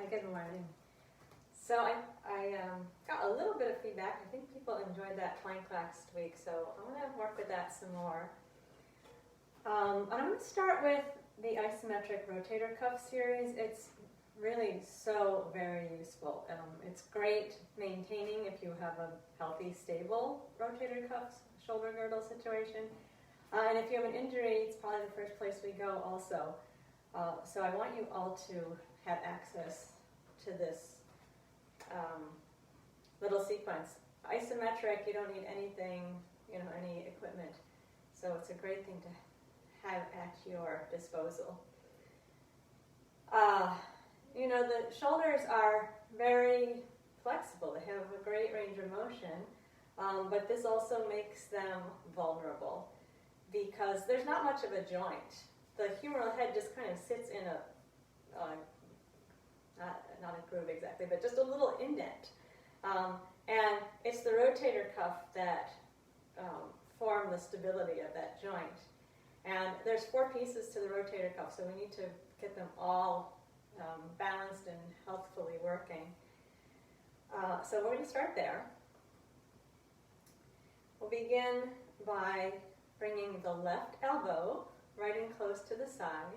Good morning. So I got a little bit of feedback. I think people enjoyed that plank last week, so I'm going to work with that some more. And I'm going to start with the Isometric Rotator Cuff series. It's really so very useful. It's great maintaining if you have a healthy, stable rotator cuff shoulder girdle situation. And if you have an injury, it's probably the first place we go also. So I want you all to have access to this little sequence. Isometric, you don't need anything, any equipment. So it's a great thing to have at your disposal. The shoulders are very flexible. They have a great range of motion, but this also makes them vulnerable because there's not much of a joint. The humeral head just kind of sits in not a groove exactly, but just a little indent. And it's the rotator cuff that form the stability of that joint. And there's 4 pieces to the rotator cuff, so we need to get them all balanced and healthfully working. So we're going to start there. We'll begin by bringing the left elbow right in close to the side.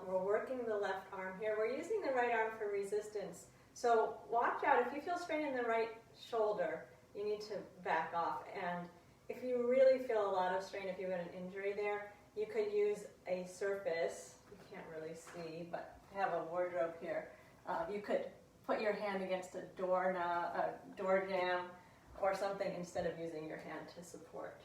We're working the left arm here. We're using the right arm for resistance. So watch out. If you feel strain in the right shoulder, you need to back off. And if you really feel a lot of strain, if you've got an injury there, you could use a surface. You can't really see, but I have a wardrobe here. You could put your hand against a door jamb or something instead of using your hand to support.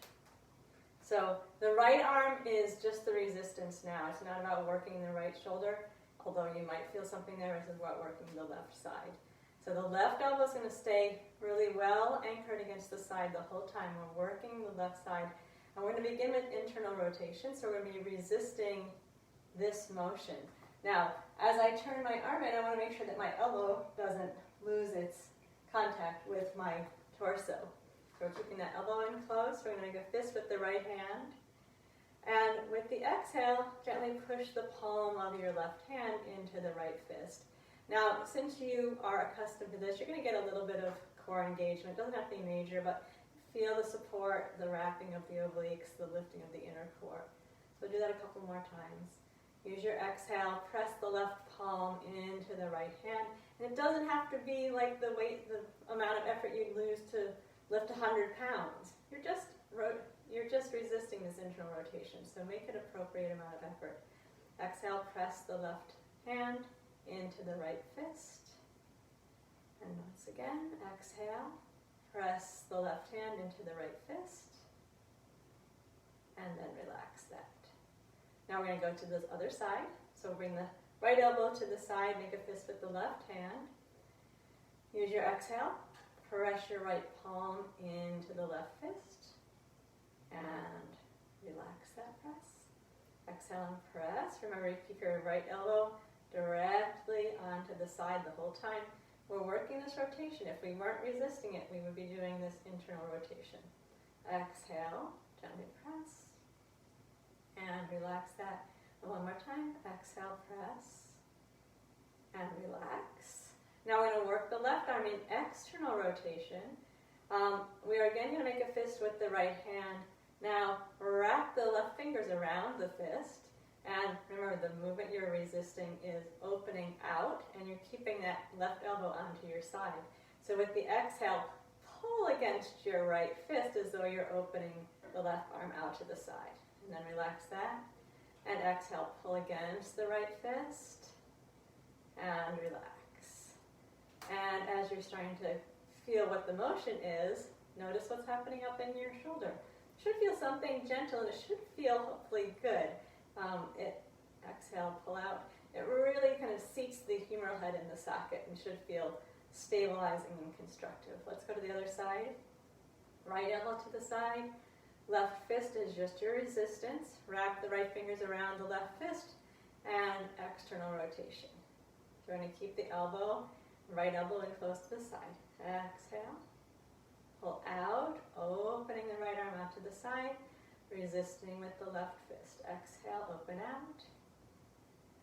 So the right arm is just the resistance now. It's not about working the right shoulder, although you might feel something there. This is about working the left side. So the left elbow is going to stay really well anchored against the side the whole time. We're working the left side. And we're going to begin with internal rotation, so we're going to be resisting this motion. Now, as I turn my arm in, I want to make sure that my elbow doesn't lose its contact with my torso. So we're keeping that elbow in close. We're going to make a fist with the right hand. And with the exhale, gently push the palm of your left hand into the right fist. Now, since you are accustomed to this, you're going to get a little bit of core engagement. It doesn't have to be major, but feel the support, the wrapping of the obliques, the lifting of the inner core. So do that a couple more times. Use your exhale, press the left palm into the right hand. And it doesn't have to be like the amount of effort you'd lose to lift 100 pounds. You're just resisting this internal rotation, so make it appropriate amount of effort. Exhale, press the left hand into the right fist. And once again, exhale, press the left hand into the right fist. And then relax that. Now we're going to go to the other side. So bring the right elbow to the side, make a fist with the left hand. Use your exhale. Press your right palm into the left fist and relax that press. Exhale and press. Remember to keep your right elbow directly onto the side the whole time. We're working this rotation. If we weren't resisting it, we would be doing this internal rotation. Exhale, gently press and relax that. And one more time. Exhale, press and relax. Now we're going to work the left arm in external rotation. We are again going to make a fist with the right hand. Now wrap the left fingers around the fist. And remember, the movement you're resisting is opening out, and you're keeping that left elbow onto your side. So with the exhale, pull against your right fist as though you're opening the left arm out to the side. And then relax that. And exhale, pull against the right fist. And relax. And as you're starting to feel what the motion is, notice what's happening up in your shoulder. It should feel something gentle, and it should feel hopefully good. Exhale, pull out. It really kind of seats the humeral head in the socket and should feel stabilizing and constructive. Let's go to the other side. Right elbow to the side. Left fist is just your resistance. Wrap the right fingers around the left fist and external rotation. So we're going to keep the right elbow in close to the side. Exhale. Pull out, opening the right arm out to the side, resisting with the left fist. Exhale, open out.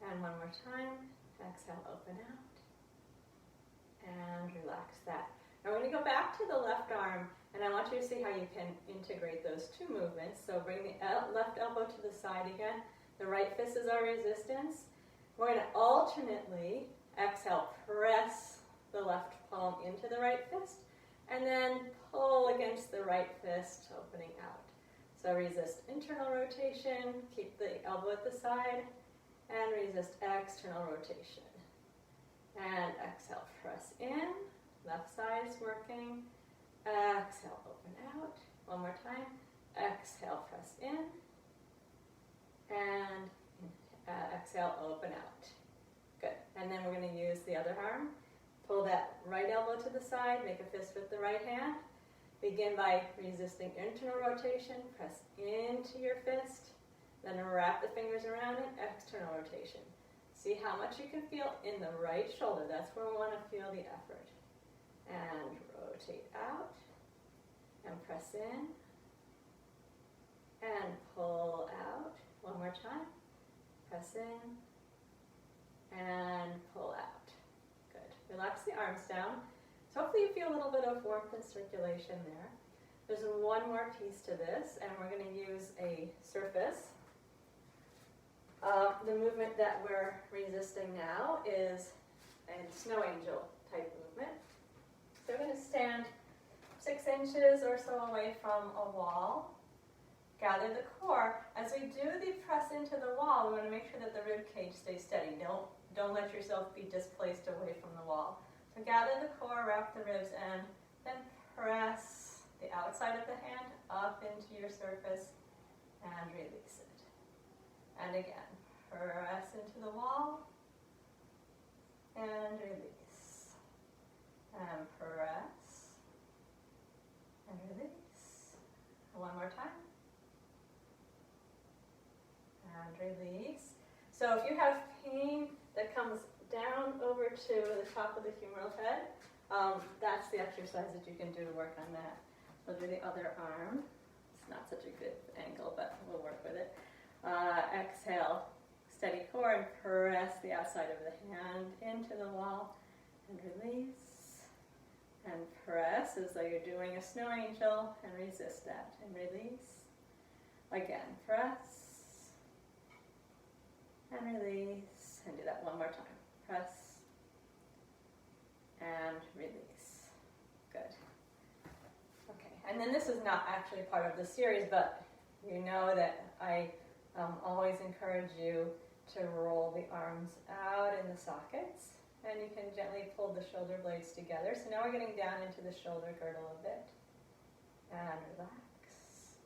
And one more time. Exhale, open out. and relax that. Now we're going to go back to the left arm, and I want you to see how you can integrate those two movements. So bring the left elbow to the side again. The right fist is our resistance. We're going to alternately exhale, press the left palm into the right fist, and then pull against the right fist, opening out. So resist internal rotation, keep the elbow at the side, and resist external rotation. And exhale, press in, left side is working. Exhale, open out. One more time. Exhale, press in, and exhale, open out. Good. And then we're going to use the other arm. Pull that right elbow to the side, make a fist with the right hand. Begin by resisting internal rotation, press into your fist, then wrap the fingers around it, external rotation. See how much you can feel in the right shoulder. That's where we want to feel the effort. And rotate out, and press in, and pull out. One more time. Press in, and pull out. Good. Relax the arms down. So hopefully you feel a little bit of warmth and circulation there. There's one more piece to this, and we're going to use a surface. The movement that we're resisting now is a snow angel type movement. So we're going to stand 6 inches or so away from a wall. Gather the core. As we do the press into the wall, we want to make sure that the rib cage stays steady. Don't let yourself be displaced away from the wall. So gather the core, wrap the ribs in, then press the outside of the hand up into your surface and release it. And again, press into the wall and release. And press and release. One more time. And release. So if you have pain that comes down over to the top of the humeral head, that's the exercise that you can do to work on that. We'll do the other arm. It's not such a good angle, but we'll work with it. Exhale, steady core, and press the outside of the hand into the wall, and release. And press as though you're doing a snow angel, and resist that, and release. Again, press, and release, and do that one more time. Press, and release. Good. Okay, and then this is not actually part of the series, but you know that I always encourage you to roll the arms out in the sockets, and you can gently pull the shoulder blades together. So now we're getting down into the shoulder girdle a bit, and relax,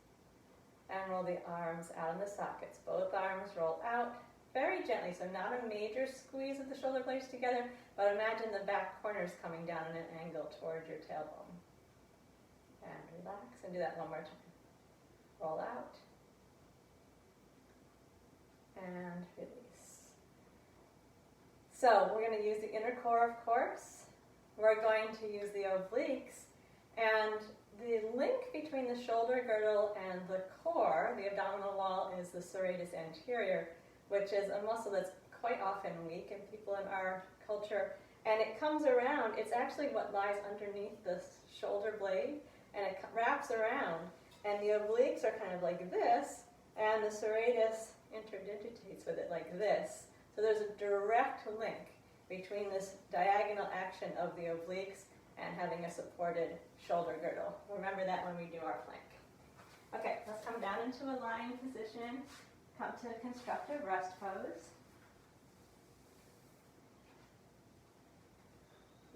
and roll the arms out in the sockets. Both arms roll out very gently, so not a major squeeze of the shoulder blades together, but imagine the back corners coming down at an angle towards your tailbone. And relax, and do that one more time. Roll out, and release. So we're going to use the inner core, of course. We're going to use the obliques, and the link between the shoulder girdle and the core, the abdominal wall, is the serratus anterior, which is a muscle that's quite often weak in people in our culture. And it comes around, it's actually what lies underneath the shoulder blade, and it wraps around. And the obliques are kind of like this, and the serratus interdigitates with it like this. So there's a direct link between this diagonal action of the obliques and having a supported shoulder girdle. Remember that when we do our plank. Okay, let's come down into a lying position. Come to constructive rest pose.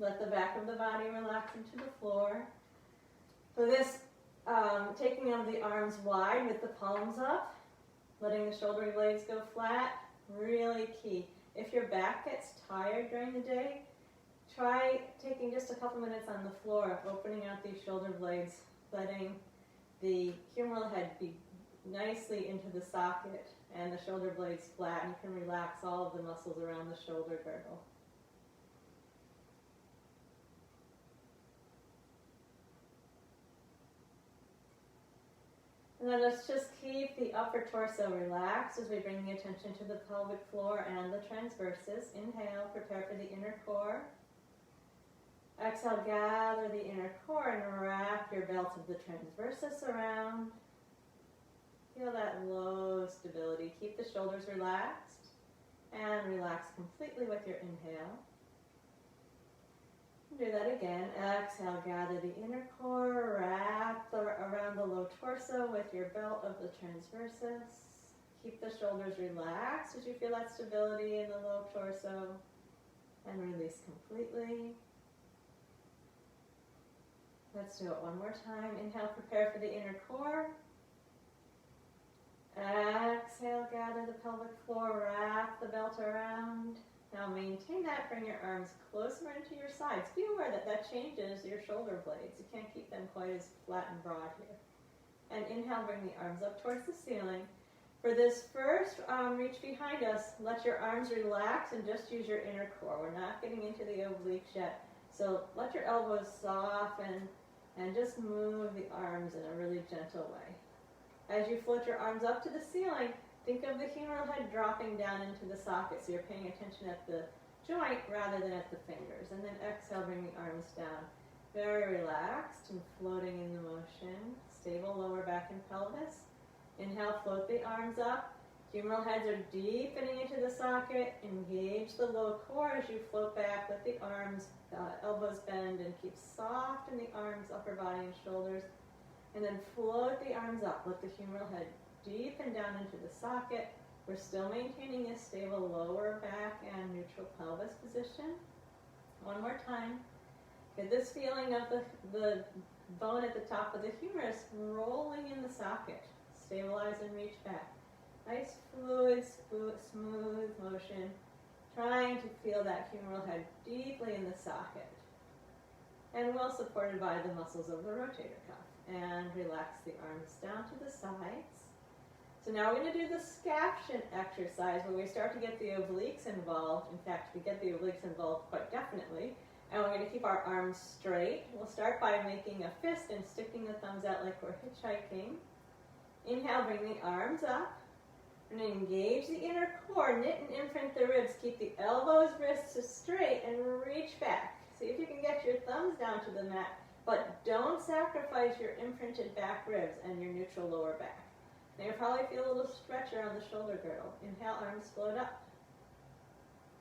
Let the back of the body relax into the floor. So this taking of the arms wide with the palms up, letting the shoulder blades go flat, really key. If your back gets tired during the day, try taking just a couple minutes on the floor, opening out these shoulder blades, letting the humeral head be nicely into the socket and the shoulder blades flat. You can relax all of the muscles around the shoulder girdle. And then let's just keep the upper torso relaxed as we bring the attention to the pelvic floor and the transverses. Inhale, prepare for the inner core. Exhale, gather the inner core and wrap your belt of the transversus around. Feel that low stability. Keep the shoulders relaxed and relax completely with your inhale. Do that again. Exhale, gather the inner core, wrap around the low torso with your belt of the transversus. Keep the shoulders relaxed as you feel that stability in the low torso, and release completely. Let's do it one more time. Inhale, prepare for the inner core. Exhale, gather the pelvic floor, wrap the belt around. Now maintain that, bring your arms closer into your sides. Be aware that that changes your shoulder blades. You can't keep them quite as flat and broad here. And inhale, bring the arms up towards the ceiling. For this first reach behind us, let your arms relax and just use your inner core. We're not getting into the obliques yet. So let your elbows soften and just move the arms in a really gentle way. As you float your arms up to the ceiling, think of the humeral head dropping down into the socket, so you're paying attention at the joint rather than at the fingers. And then exhale, bring the arms down. Very relaxed and floating in the motion. Stable lower back and pelvis. Inhale, float the arms up. Humeral heads are deepening into the socket. Engage the low core as you float back. Let the arms, elbows bend, and keep soft in the arms, upper body and shoulders. And then float the arms up. Let the humeral head deepen down into the socket. We're still maintaining a stable lower back and neutral pelvis position. One more time. Get this feeling of the bone at the top of the humerus rolling in the socket. Stabilize and reach back. Nice fluid, smooth motion. Trying to feel that humeral head deeply in the socket. And well supported by the muscles of the rotator cuff. And relax the arms down to the sides. So now we're going to do the scaption exercise where we start to get the obliques involved. In fact, we get the obliques involved quite definitely. And we're going to keep our arms straight. We'll start by making a fist and sticking the thumbs out like we're hitchhiking. Inhale, bring the arms up. And engage the inner core. Knit and imprint the ribs. Keep the elbows, wrists straight and reach back. See if you can get your thumbs down to the mat. But don't sacrifice your imprinted back ribs and your neutral lower back. Now you'll probably feel a little stretch around the shoulder girdle. Inhale, arms float up.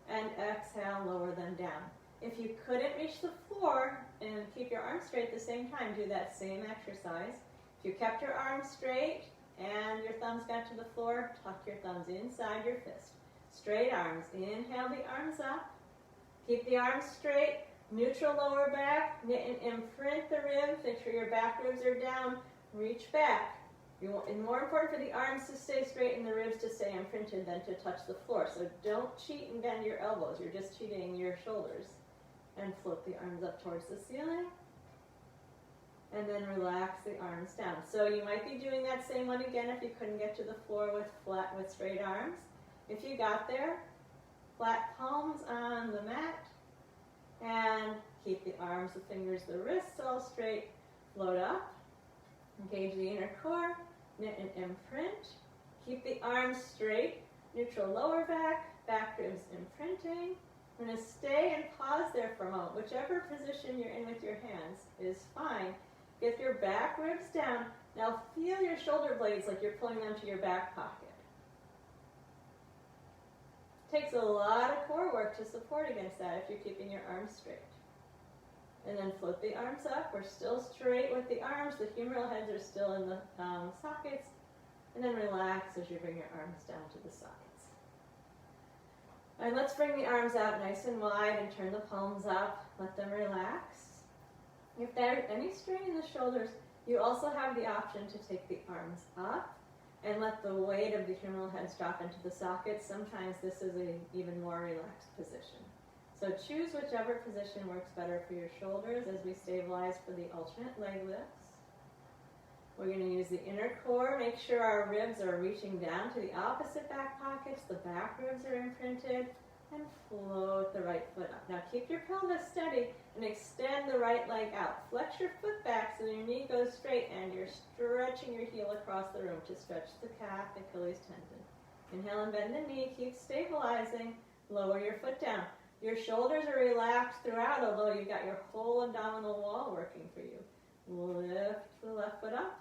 And exhale, lower them down. If you couldn't reach the floor and keep your arms straight at the same time, do that same exercise. If you kept your arms straight and your thumbs got to the floor, tuck your thumbs inside your fist. Straight arms. Inhale the arms up. Keep the arms straight. Neutral lower back, knit and imprint the ribs, make sure your back ribs are down, reach back. It's more important for the arms to stay straight and the ribs to stay imprinted than to touch the floor. So don't cheat and bend your elbows, you're just cheating your shoulders. And float the arms up towards the ceiling. And then relax the arms down. So you might be doing that same one again if you couldn't get to the floor with straight arms. If you got there, flat palms on the mat. And keep the arms, the fingers, the wrists all straight. Float up. Engage the inner core. Knit and imprint. Keep the arms straight. Neutral lower back. Back ribs imprinting. We're going to stay and pause there for a moment. Whichever position you're in with your hands is fine. Get your back ribs down. Now feel your shoulder blades like you're pulling them to your back pocket. Takes a lot of core work to support against that if you're keeping your arms straight. And then float the arms up. We're still straight with the arms. The humeral heads are still in the sockets. And then relax as you bring your arms down to the sockets. And let's bring the arms out nice and wide and turn the palms up. Let them relax. If there's any strain in the shoulders, you also have the option to take the arms up and let the weight of the humeral heads drop into the sockets. Sometimes this is an even more relaxed position. So choose whichever position works better for your shoulders as we stabilize for the alternate leg lifts. We're going to use the inner core. Make sure our ribs are reaching down to the opposite back pockets. The back ribs are imprinted. And float the right foot up. Now keep your pelvis steady and extend the right leg out. Flex your foot back so your knee goes straight and you're stretching your heel across the room to stretch the calf, Achilles tendon. Inhale and bend the knee. Keep stabilizing. Lower your foot down. Your shoulders are relaxed throughout, although you've got your whole abdominal wall working for you. Lift the left foot up.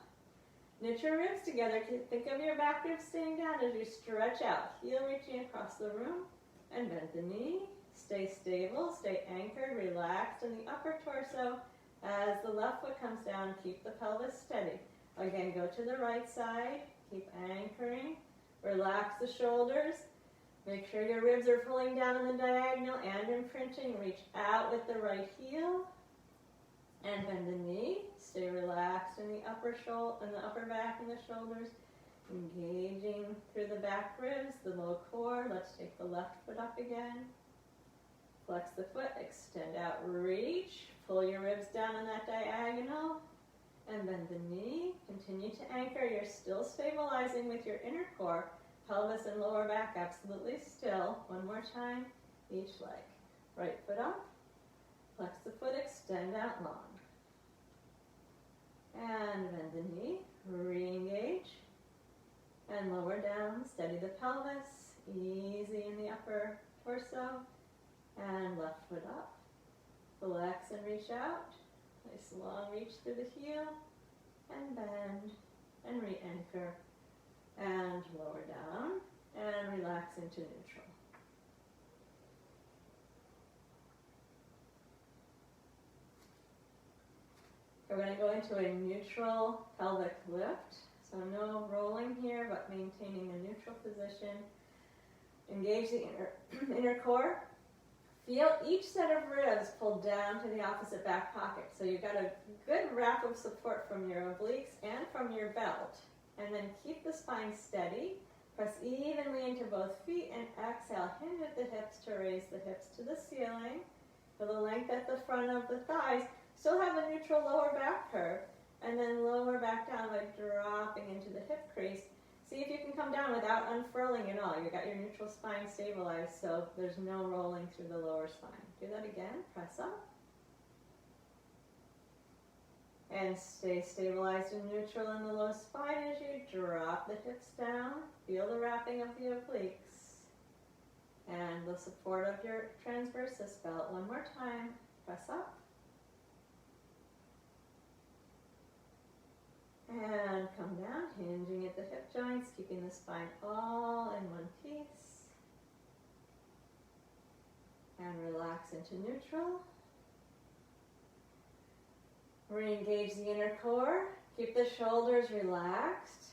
Knit your ribs together. Think of your back ribs staying down as you stretch out. Heel reaching across the room. And bend the knee. Stay stable, stay anchored, relaxed in the upper torso. As the left foot comes down, keep the pelvis steady. Again, go to the right side. Keep anchoring. Relax the shoulders. Make sure your ribs are pulling down in the diagonal and imprinting. Reach out with the right heel. And bend the knee. Stay relaxed in the upper back and the shoulders. Engaging through the back ribs, the low core. Let's take the left foot up again. Flex the foot, extend out, reach. Pull your ribs down on that diagonal. And bend the knee. Continue to anchor. You're still stabilizing with your inner core. Pelvis and lower back absolutely still. One more time, each leg. Right foot up. Flex the foot, extend out long. And bend the knee, re-engage. And lower down, steady the pelvis, easy in the upper torso. And left foot up. Flex and reach out. Nice long reach through the heel. And bend and re-anchor. And lower down and relax into neutral. We're going to go into a neutral pelvic lift. So no rolling here, but maintaining a neutral position. Engage the inner core. Feel each set of ribs pull down to the opposite back pocket. So you've got a good wrap of support from your obliques and from your belt. And then keep the spine steady. Press evenly into both feet and exhale. Hinge at the hips to raise the hips to the ceiling. Feel the length at the front of the thighs. Still have a neutral lower back curve. And then lower back down by dropping into the hip crease. See if you can come down without unfurling at all. You've got your neutral spine stabilized, so there's no rolling through the lower spine. Do that again. Press up. And stay stabilized and neutral in the low spine as you drop the hips down. Feel the wrapping of the obliques. And the support of your transversus belt. One more time. Press up. And come down, hinging at the hip joints, keeping the spine all in one piece. And relax into neutral. Re-engage the inner core. Keep the shoulders relaxed.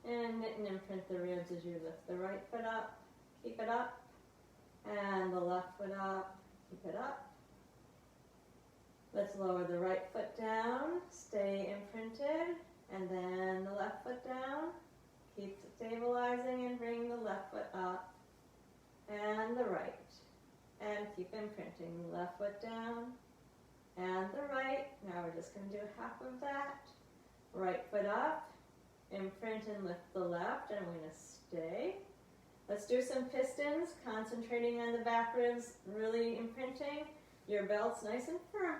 And knit and imprint the ribs as you lift the right foot up. Keep it up. And the left foot up. Keep it up. Let's lower the right foot down, stay imprinted, and then the left foot down. Keep stabilizing and bring the left foot up, and the right. And keep imprinting, left foot down, and the right. Now we're just going to do half of that. Right foot up, imprint and lift the left, and we're going to stay. Let's do some pistons, concentrating on the back ribs, really imprinting. Your belt's nice and firm.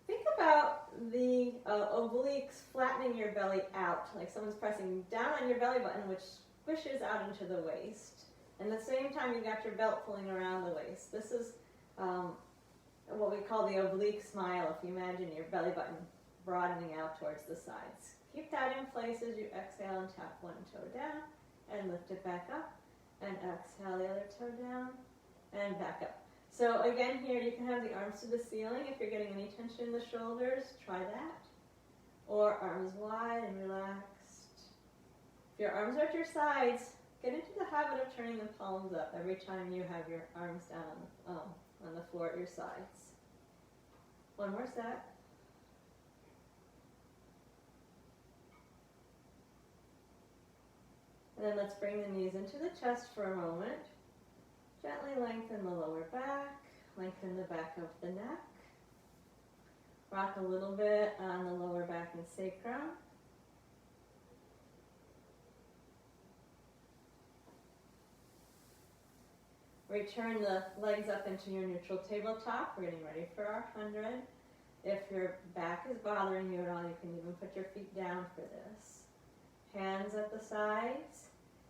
Think about the obliques flattening your belly out, like someone's pressing down on your belly button, which squishes out into the waist. And at the same time, you've got your belt pulling around the waist. This is what we call the oblique smile, if you imagine your belly button broadening out towards the sides. Keep that in place as you exhale and tap one toe down, and lift it back up, and exhale the other toe down, and back up. So again here, you can have the arms to the ceiling. If you're getting any tension in the shoulders, try that. Or arms wide and relaxed. If your arms are at your sides, get into the habit of turning the palms up every time you have your arms down on the floor at your sides. One more set. And then let's bring the knees into the chest for a moment. Gently lengthen the lower back, lengthen the back of the neck. Rock a little bit on the lower back and sacrum. Return the legs up into your neutral tabletop. We're getting ready for our 100. If your back is bothering you at all, you can even put your feet down for this. Hands at the sides.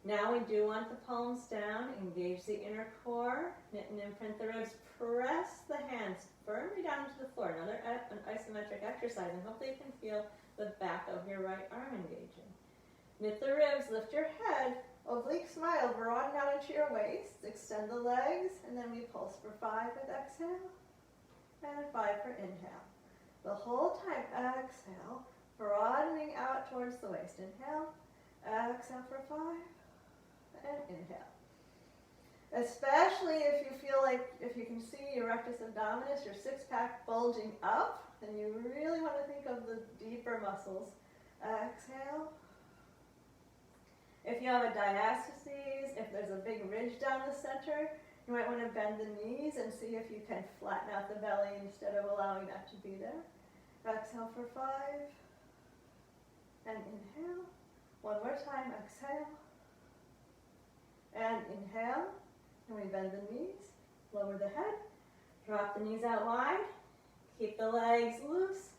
Now we do want the palms down, engage the inner core, knit and imprint the ribs, press the hands firmly down to the floor. Another an isometric exercise, and hopefully you can feel the back of your right arm engaging. Knit the ribs, lift your head, oblique smile, broaden out into your waist, extend the legs, and then we pulse for 5 with exhale, and 5 for inhale. The whole time, exhale, broadening out towards the waist. Inhale, exhale for 5, and inhale. Especially if you feel like, if you can see your rectus abdominis, your six-pack bulging up, then you really want to think of the deeper muscles. Exhale. If you have a diastasis, if there's a big ridge down the center, you might want to bend the knees and see if you can flatten out the belly instead of allowing that to be there. Exhale for 5, and inhale. One more time, exhale, and inhale. And we bend the knees, lower the head, drop the knees out wide, keep the legs loose,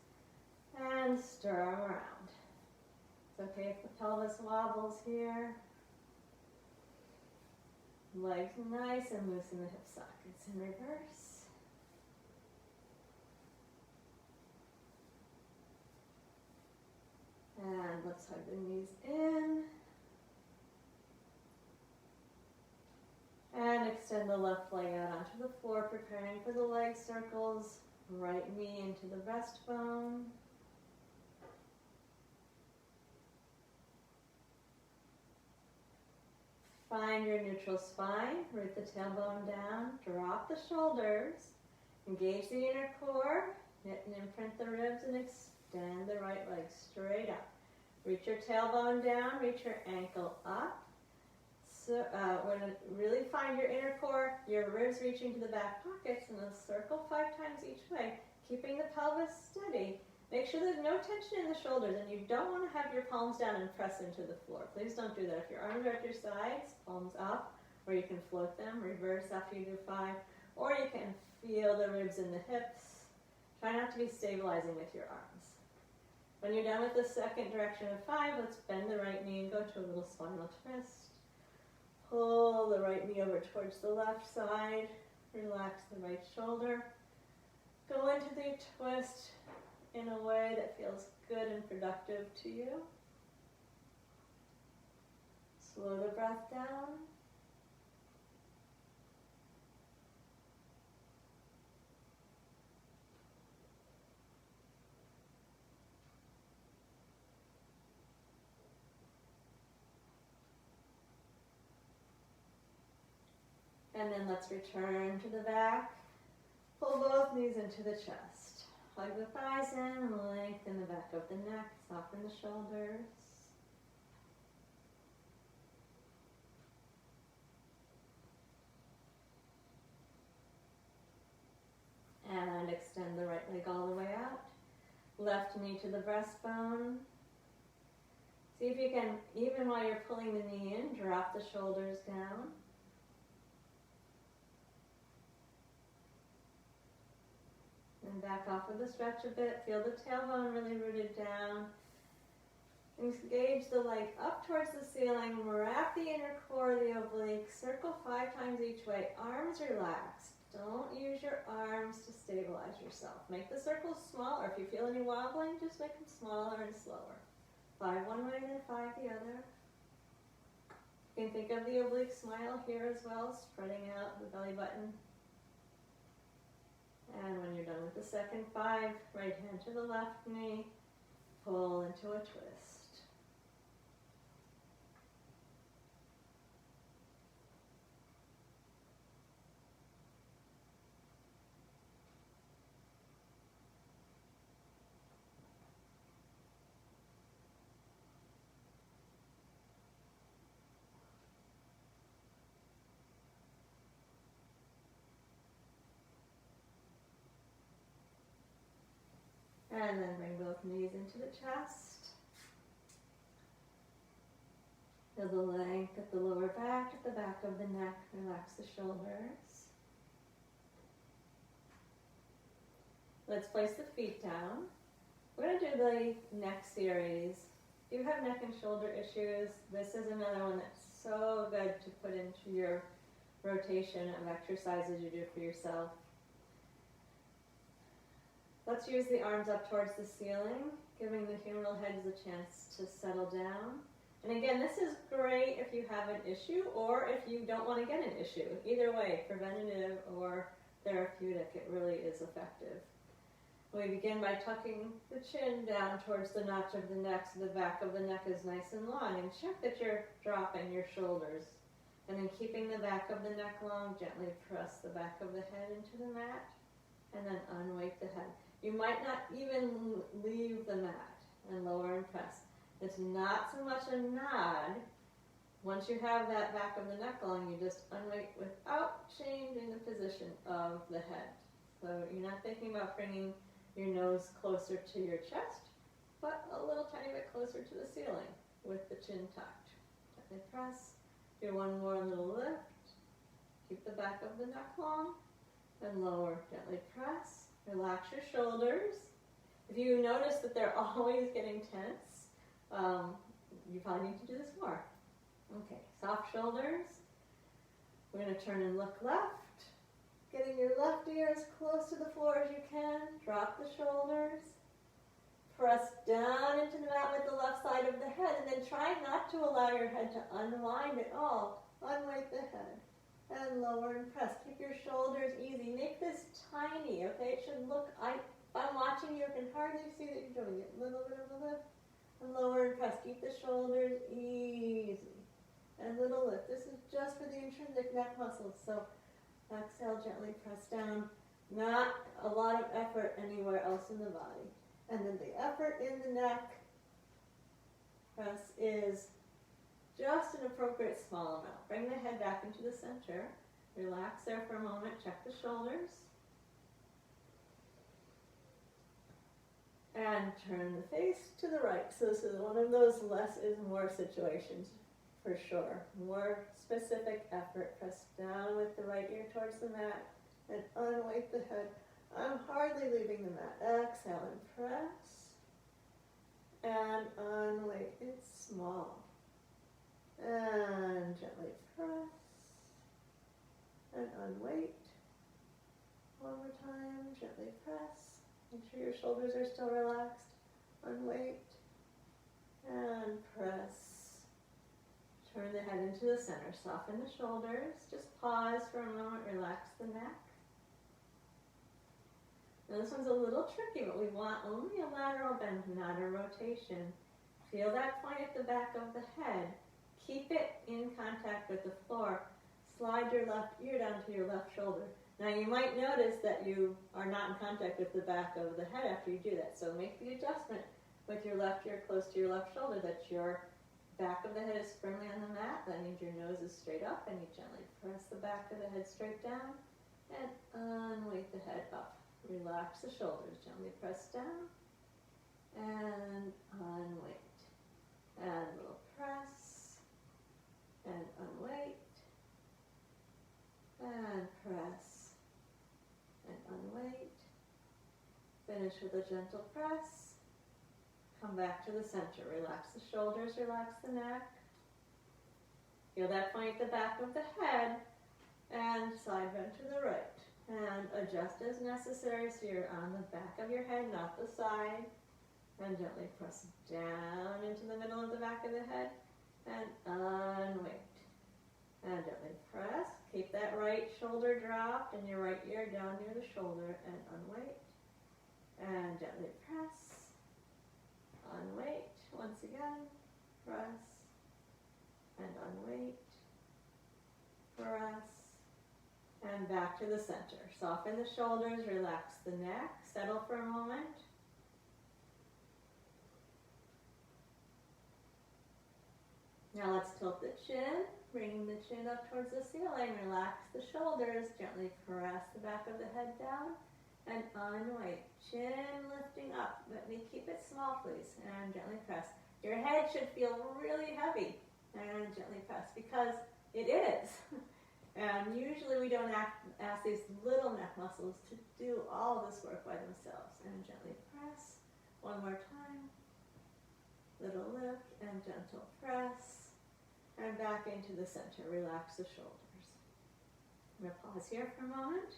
and stir them around. It's okay if the pelvis wobbles here. Legs nice and loose in the hip sockets in reverse. And let's hug the knees in. And extend the left leg out onto the floor, preparing for the leg circles. Right knee into the breastbone. Find your neutral spine, root the tailbone down, drop the shoulders, engage the inner core, knit and imprint the ribs, and extend the right leg straight up. Reach your tailbone down, reach your ankle up. So when you really find your inner core, your ribs reaching to the back pockets, and a circle 5 times each way, keeping the pelvis steady. Make sure there's no tension in the shoulders, and you don't want to have your palms down and press into the floor. Please don't do that. If your arms are at your sides, palms up, or you can float them, reverse after you do 5, or you can feel the ribs in the hips. Try not to be stabilizing with your arms. When you're done with the second direction of 5, let's bend the right knee and go to a little spinal twist. Pull the right knee over towards the left side. Relax the right shoulder. Go into the twist in a way that feels good and productive to you. Slow the breath down. And then let's return to the back. Pull both knees into the chest. Hug the thighs in, lengthen the back of the neck, soften the shoulders. And extend the right leg all the way out. Left knee to the breastbone. See if you can, even while you're pulling the knee in, drop the shoulders down. And back off of the stretch a bit. Feel the tailbone really rooted down. Engage the leg up towards the ceiling. Wrap the inner core of the oblique. Circle 5 times each way. Arms relaxed. Don't use your arms to stabilize yourself. Make the circles smaller. If you feel any wobbling, just make them smaller and slower. 5 one way, then 5 the other. You can think of the oblique smile here as well, spreading out the belly button. And when you're done with the second 5, right hand to the left knee, pull into a twist. And then bring both knees into the chest. Feel the length at the lower back, at the back of the neck. Relax the shoulders. Let's place the feet down. We're going to do the neck series. If you have neck and shoulder issues, this is another one that's so good to put into your rotation of exercises you do for yourself. Let's use the arms up towards the ceiling, giving the humeral heads a chance to settle down. And again, this is great if you have an issue or if you don't want to get an issue. Either way, preventative or therapeutic, it really is effective. We begin by tucking the chin down towards the notch of the neck so the back of the neck is nice and long. And check that you're dropping your shoulders. And then keeping the back of the neck long, gently press the back of the head into the mat and then unweight the head. You might not even leave the mat and lower and press. It's not so much a nod. Once you have that back of the neck long, you just unweight without changing the position of the head. So you're not thinking about bringing your nose closer to your chest, but a little tiny bit closer to the ceiling with the chin tucked. Gently press. Do one more little lift. Keep the back of the neck long and lower. Gently press. Relax your shoulders. If you notice that they're always getting tense, you probably need to do this more. Okay, soft shoulders. We're going to turn and look left. Getting your left ear as close to the floor as you can. Drop the shoulders. Press down into the mat with the left side of the head, and then try not to allow your head to unwind at all. Unweight the head. And lower and press. Keep your shoulders easy. Make this tiny, okay? It should look, if I'm watching you, I can hardly see that you're doing it. A little bit of a lift. And lower and press. Keep the shoulders easy. And little lift. This is just for the intrinsic neck muscles. So exhale, gently press down. Not a lot of effort anywhere else in the body. And then the effort in the neck press is just an appropriate small amount. Bring the head back into the center. Relax there for a moment. Check the shoulders. And turn the face to the right. So this is one of those less is more situations for sure. More specific effort. Press down with the right ear towards the mat and unweight the head. I'm hardly leaving the mat. Exhale and press. And unweight. It's small. And gently press. And unweight. One more time. Gently press. Make sure your shoulders are still relaxed. Unweight. And press. Turn the head into the center. Soften the shoulders. Just pause for a moment. Relax the neck. Now this one's a little tricky, but we want only a lateral bend, not a rotation. Feel that point at the back of the head. Keep it in contact with the floor. Slide your left ear down to your left shoulder. Now you might notice that you are not in contact with the back of the head after you do that. So make the adjustment with your left ear close to your left shoulder that your back of the head is firmly on the mat. That means your nose is straight up and you gently press the back of the head straight down and unweight the head up. Relax the shoulders, gently press down and unweight. And a little press and unweight and press and unweight. Finish with a gentle press. Come back to the center. Relax the shoulders, relax the neck. Feel that point at the back of the head and side bend to the right. And adjust as necessary so you're on the back of your head, not the side. And gently press down into the middle of the back of the head and unweight. And gently press. Keep that right shoulder dropped and your right ear down near the shoulder and unweight. And gently press. Unweight. Once again, press. And unweight. Press. And back to the center. Soften the shoulders, relax the neck, settle for a moment. Now let's tilt the chin, bringing the chin up towards the ceiling. Relax the shoulders, gently press the back of the head down and unweight. Chin lifting up. Let me keep it small, please, and gently press. Your head should feel really heavy and gently press because it is. And usually we don't ask these little neck muscles to do all this work by themselves. And gently press. One more time. Little lift and gentle press. and back into the center. Relax the shoulders. I'm going to pause here for a moment.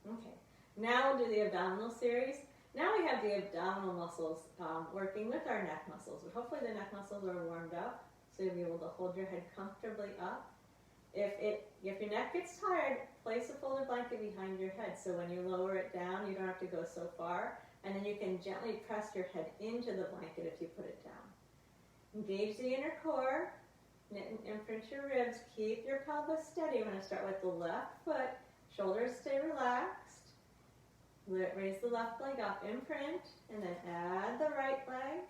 Okay, now we'll do the abdominal series. Now we have the abdominal muscles working with our neck muscles, but hopefully the neck muscles are warmed up, so you'll be able to hold your head comfortably up. If your neck gets tired, place a folded blanket behind your head, so when you lower it down, you don't have to go so far, and then you can gently press your head into the blanket if you put it down. Engage the inner core, knit and imprint your ribs, keep your pelvis steady. We're going to start with the left foot, shoulders stay relaxed. Raise the left leg up, imprint, and then add the right leg.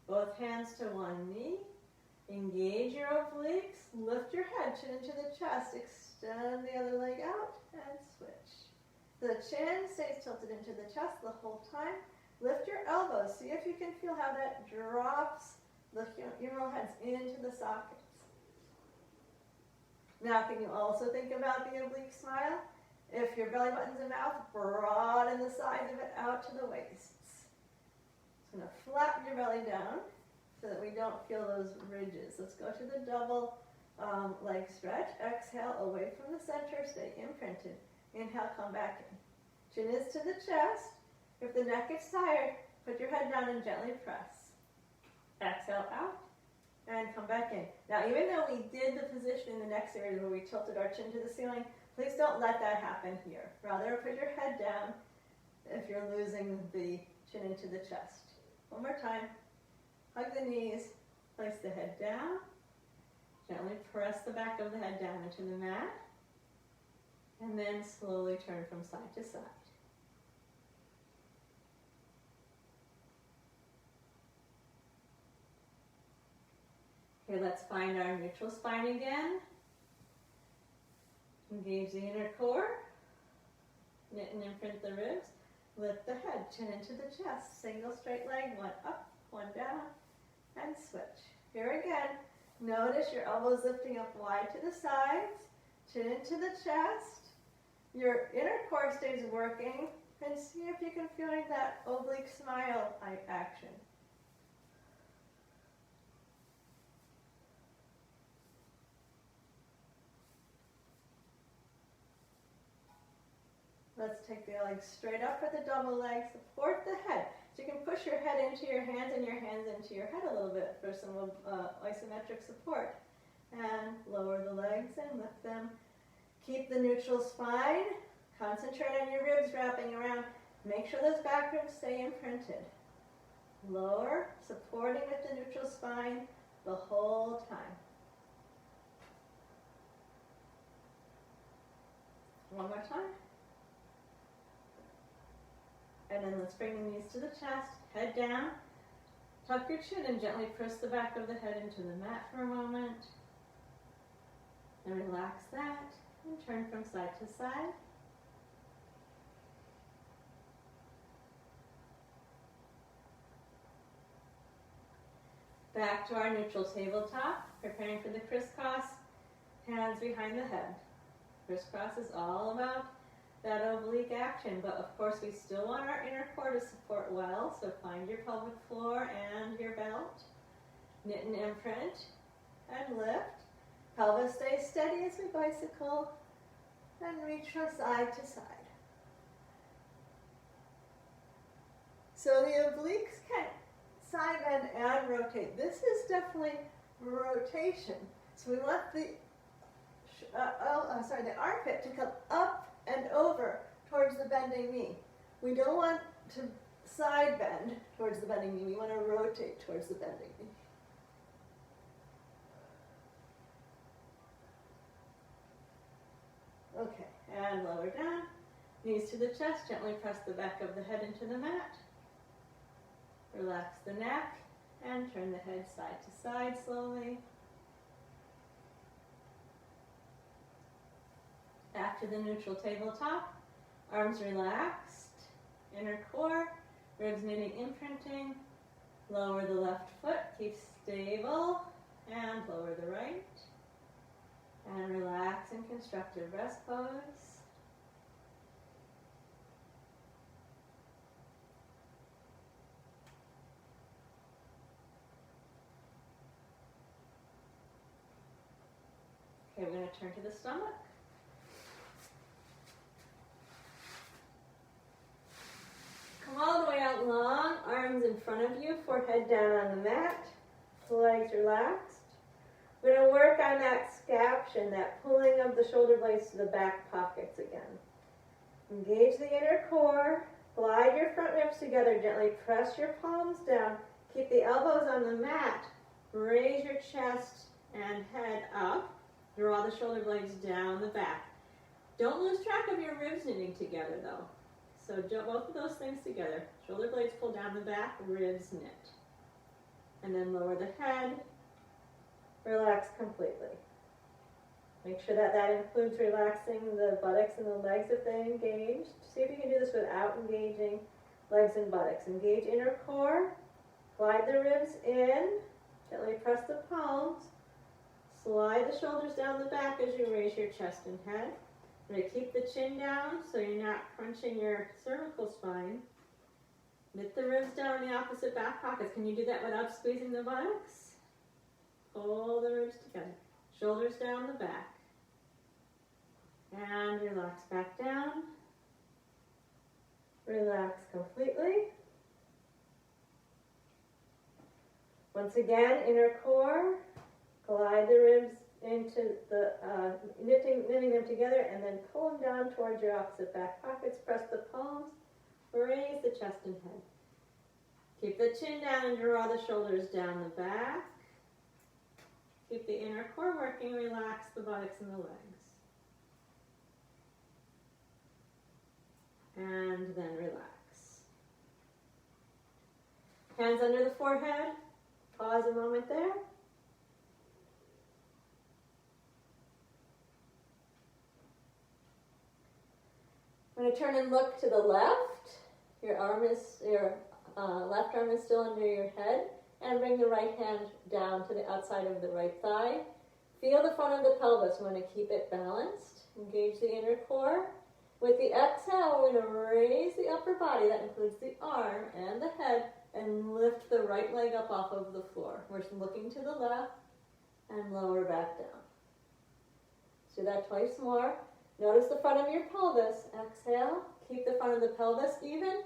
Both hands to one knee. Engage your obliques, lift your head, chin into the chest, extend the other leg out, and switch. The chin stays tilted into the chest the whole time. Lift your elbows. See if you can feel how that drops the humeral heads into the sockets. Now, can you also think about the oblique smile? If your belly button's a mouth, broaden the sides of it out to the waists. It's going to flatten your belly down so that we don't feel those ridges. Let's go to the double leg stretch. Exhale away from the center, stay imprinted. Inhale, come back in. Chin is to the chest. If the neck gets tired, put your head down and gently press. Exhale out and come back in. Now, even though we did the position in the neck series where we tilted our chin to the ceiling, please don't let that happen here. Rather, put your head down if you're losing the chin into the chest. One more time. Hug the knees, place the head down, gently press the back of the head down into the mat, and then slowly turn from side to side. Okay, let's find our neutral spine again. Engage the inner core, knit and imprint the ribs, lift the head, chin into the chest, single straight leg, one up, one down, and switch. Here again, notice your elbows lifting up wide to the sides, chin into the chest, your inner core stays working, and see if you can feel that oblique smile action. Let's take the legs straight up for the double leg. Support the head. So you can push your head into your hands and your hands into your head a little bit for some isometric support. And lower the legs and lift them. Keep the neutral spine. Concentrate on your ribs wrapping around. Make sure those back ribs stay imprinted. Lower, supporting with the neutral spine the whole time. One more time. And then let's bring the knees to the chest, head down, tuck your chin and gently press the back of the head into the mat for a moment. And relax that and turn from side to side. Back to our neutral tabletop, preparing for the crisscross, hands behind the head. Crisscross is all about that oblique action, but of course we still want our inner core to support well, so find your pelvic floor and your belt. Knit and imprint and lift. Pelvis stays steady as we bicycle and reach from side to side. So the obliques can side bend and rotate. This is definitely rotation. So we want the the armpit to come up and over towards the bending knee. We don't want to side bend towards the bending knee. We want to rotate towards the bending knee. Okay, and lower down. Knees to the chest. Gently press the back of the head into the mat. Relax the neck and turn the head side to side slowly. Back to the neutral tabletop, arms relaxed, inner core, ribs knitting, imprinting, lower the left foot, keep stable, and lower the right, and relax in constructive rest pose. Okay, we're going to turn to the stomach. Come all the way out long, arms in front of you, forehead down on the mat, legs relaxed. We're going to work on that scaption, that pulling of the shoulder blades to the back pockets again. Engage the inner core, glide your front ribs together, gently press your palms down, keep the elbows on the mat, raise your chest and head up, draw the shoulder blades down the back. Don't lose track of your ribs knitting together though. So both of those things together, shoulder blades pull down the back, ribs knit. And then lower the head, relax completely. Make sure that that includes relaxing the buttocks and the legs if they engage. See if you can do this without engaging legs and buttocks. Engage inner core, glide the ribs in, gently press the palms, slide the shoulders down the back as you raise your chest and head. You're going to keep the chin down so you're not crunching your cervical spine. Knit the ribs down in the opposite back pockets. Can you do that without squeezing the buttocks? Pull the ribs together. Shoulders down the back. And relax back down. Relax completely. Once again, inner core. Glide the ribs into the, knitting them together and then pull them down towards your opposite back pockets. Press the palms. Raise the chest and head. Keep the chin down and draw the shoulders down the back. Keep the inner core working. Relax the buttocks and the legs. And then relax. Hands under the forehead. Pause a moment there. I'm going to turn and look to the left. Your left arm is still under your head. And bring the right hand down to the outside of the right thigh. Feel the front of the pelvis. We want to keep it balanced. Engage the inner core. With the exhale, we're going to raise the upper body. That includes the arm and the head. And lift the right leg up off of the floor. We're looking to the left and lower back down. Let's do that twice more. Notice the front of your pelvis. Exhale. Keep the front of the pelvis even.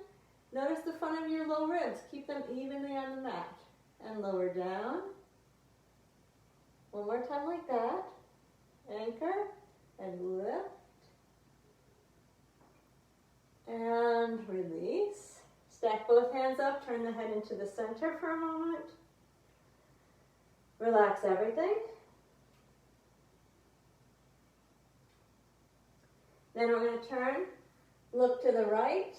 Notice the front of your low ribs. Keep them evenly on the mat. And lower down. One more time like that. Anchor and lift. And release. Stack both hands up. Turn the head into the center for a moment. Relax everything. Then we're going to turn. Look to the right.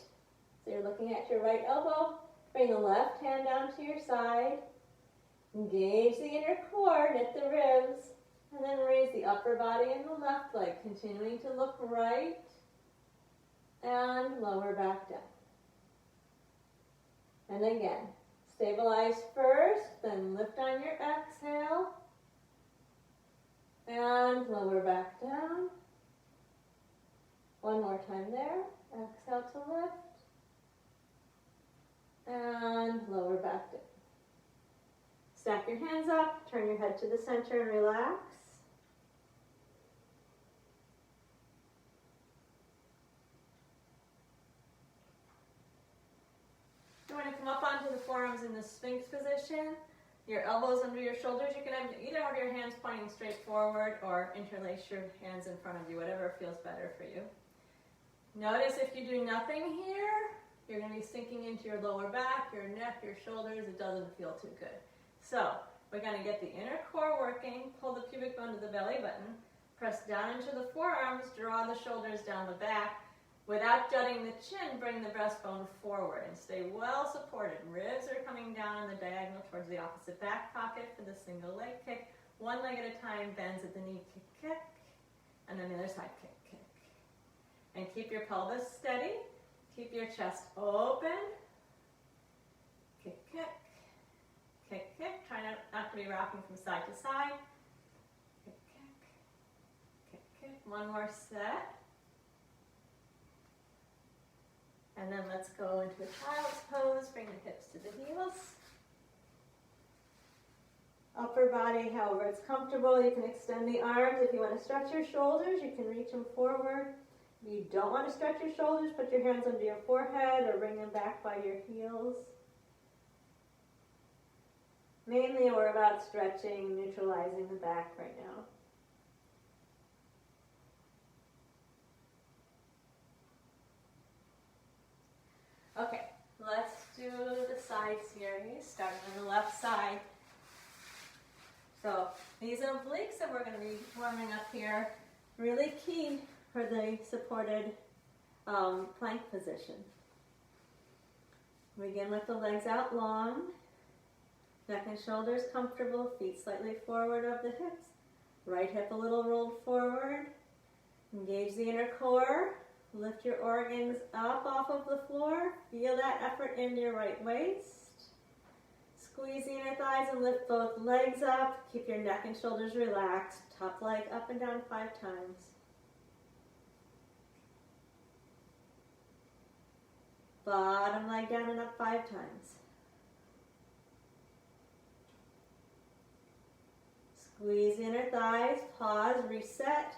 So you're looking at your right elbow. Bring the left hand down to your side. Engage the inner core, knit the ribs, and then raise the upper body and the left leg, continuing to look right and lower back down. And again, stabilize first, then lift on your exhale and lower back down. One more time there. Exhale to lift. And lower back down. Stack your hands up, turn your head to the center and relax. You want to come up onto the forearms in the Sphinx position. Your elbows under your shoulders. You can either have your hands pointing straight forward or interlace your hands in front of you, whatever feels better for you. Notice if you do nothing here, you're going to be sinking into your lower back, your neck, your shoulders. It doesn't feel too good. So we're going to get the inner core working. Pull the pubic bone to the belly button. Press down into the forearms. Draw the shoulders down the back. Without jutting the chin, bring the breastbone forward and stay well supported. Ribs are coming down on the diagonal towards the opposite back pocket for the single leg kick. One leg at a time, bends at the knee, kick, kick. And then the other side, kick, kick. And keep your pelvis steady. Keep your chest open. Kick, kick. Kick, kick. Try not to be rocking from side to side. Kick, kick. Kick, kick. One more set. And then let's go into a child's pose. Bring the hips to the heels. upper body however it's comfortable. You can extend the arms. If you want to stretch your shoulders, you can reach them forward. If you don't want to stretch your shoulders, put your hands under your forehead or bring them back by your heels. Mainly we're about stretching, neutralizing the back right now. Okay, let's do the side series, starting on the left side. So these obliques that we're going to be warming up here, really key for the supported plank position. Begin with the legs out long, neck and shoulders comfortable, feet slightly forward of the hips, right hip a little rolled forward. Engage the inner core, lift your organs up off of the floor, feel that effort in your right waist. Squeeze the inner thighs and lift both legs up, keep your neck and shoulders relaxed, top leg up and down 5 times. Bottom leg down and up 5 times. Squeeze the inner thighs, pause, reset.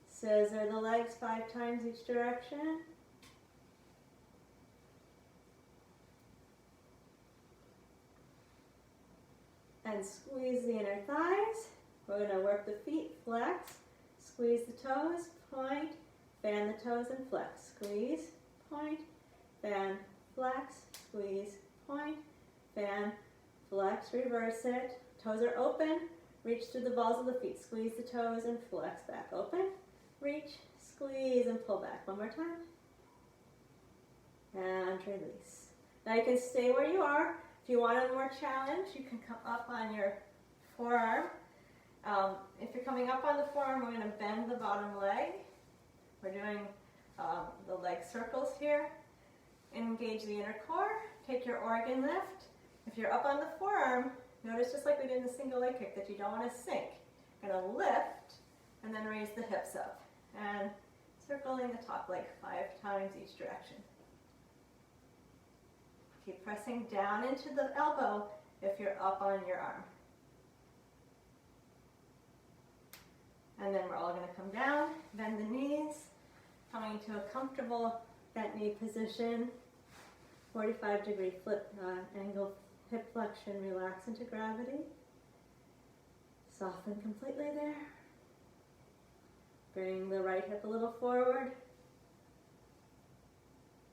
Scissor the legs 5 times each direction. And squeeze the inner thighs. We're going to work the feet, flex, squeeze the toes, point, fan the toes and flex. Squeeze, point, fan, flex, squeeze, point, fan, flex, reverse it. Toes are open, reach through the balls of the feet. Squeeze the toes and flex back. Open, reach, squeeze, and pull back. One more time. And release. Now you can stay where you are. If you want a more challenge, you can come up on your forearm. If you're coming up on the forearm, we're going to bend the bottom leg. We're doing the leg circles here. Engage the inner core. Take your organ lift. If you're up on the forearm, notice just like we did in the single leg kick that you don't want to sink. You're going to lift and then raise the hips up. And circling the top leg 5 times each direction. Keep pressing down into the elbow if you're up on your arm. And then we're all going to come down, bend the knees, coming to a comfortable bent knee position. 45-degree angle hip flexion, relax into gravity. Soften completely there. Bring the right hip a little forward.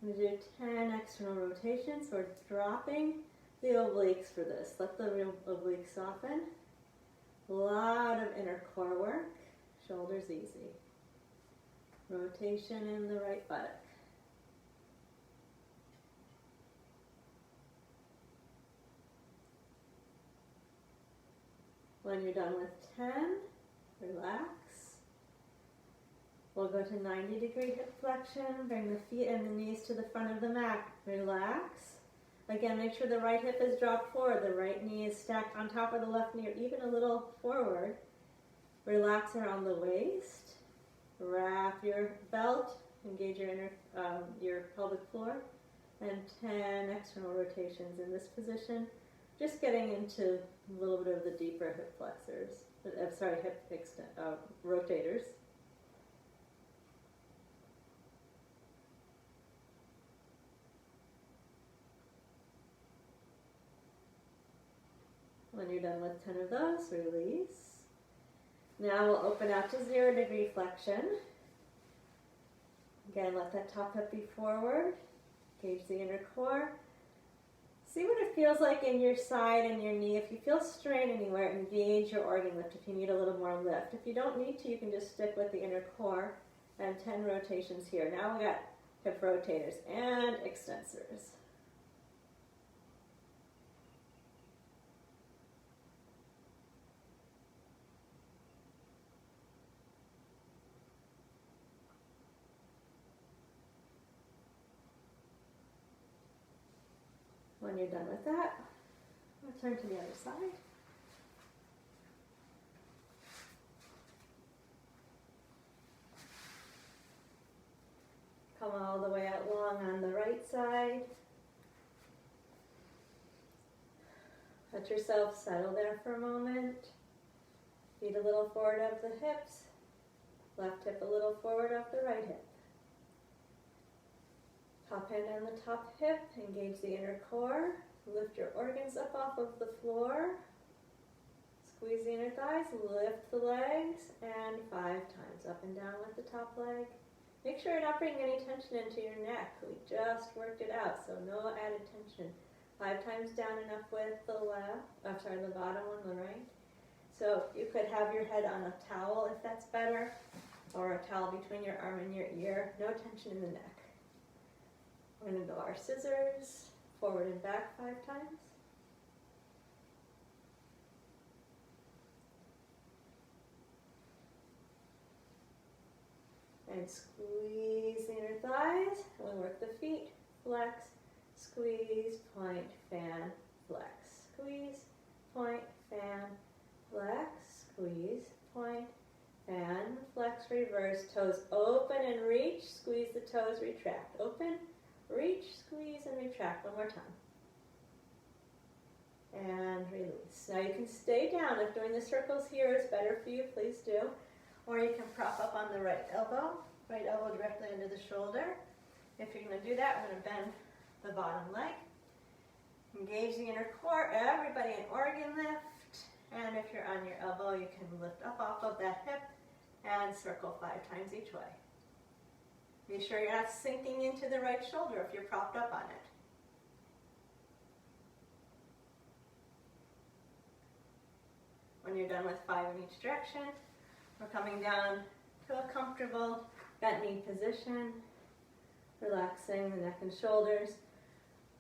I'm going to do 10 external rotations. We're dropping the obliques for this. Let the obliques soften. A lot of inner core work. Shoulders easy. Rotation in the right buttock. When you're done with 10, relax. We'll go to 90-degree hip flexion. Bring the feet and the knees to the front of the mat. Relax. Again, make sure the right hip is dropped forward. The right knee is stacked on top of the left knee or even a little forward. Relax around the waist. Wrap your belt. Engage your your pelvic floor. And 10 external rotations in this position. Just getting into a little bit of the deeper hip flexors. Rotators. When you're done with 10 of those, release. Now we'll open out to 0-degree flexion. Again, let that top hip be forward. Engage the inner core. See what it feels like in your side and your knee. If you feel strain anywhere, engage your organ lift if you need a little more lift. If you don't need to, you can just stick with the inner core. And 10 rotations here. Now we got hip rotators and extensors. When you're done with that, we'll turn to the other side. Come all the way out long on the right side. Let yourself settle there for a moment. Feet a little forward of the hips. Left hip a little forward of the right hip. Top hand on the top hip. Engage the inner core. Lift your organs up off of the floor. Squeeze the inner thighs. Lift the legs. And 5 times up and down with the top leg. Make sure you're not bringing any tension into your neck. We just worked it out, so no added tension. 5 times down, enough with the the bottom one, the right. So you could have your head on a towel if that's better, or a towel between your arm and your ear. No tension in the neck. We're going to go our scissors, forward and back 5 times. And squeeze the inner thighs. And we work the feet. Flex, squeeze, point, fan, flex. Squeeze, point, fan, flex. Squeeze, point, fan, flex, reverse. Toes open and reach. Squeeze the toes, retract. Open, reach, squeeze, and retract. One more time. And release. Now you can stay down. If doing the circles here is better for you, please do. Or you can prop up on the right elbow directly under the shoulder. If you're going to do that, I'm going to bend the bottom leg. Engage the inner core. Everybody an organ lift. And if you're on your elbow, you can lift up off of that hip and circle 5 times each way. Be sure you're not sinking into the right shoulder if you're propped up on it. When you're done with 5 in each direction, we're coming down to a comfortable bent knee position, relaxing the neck and shoulders.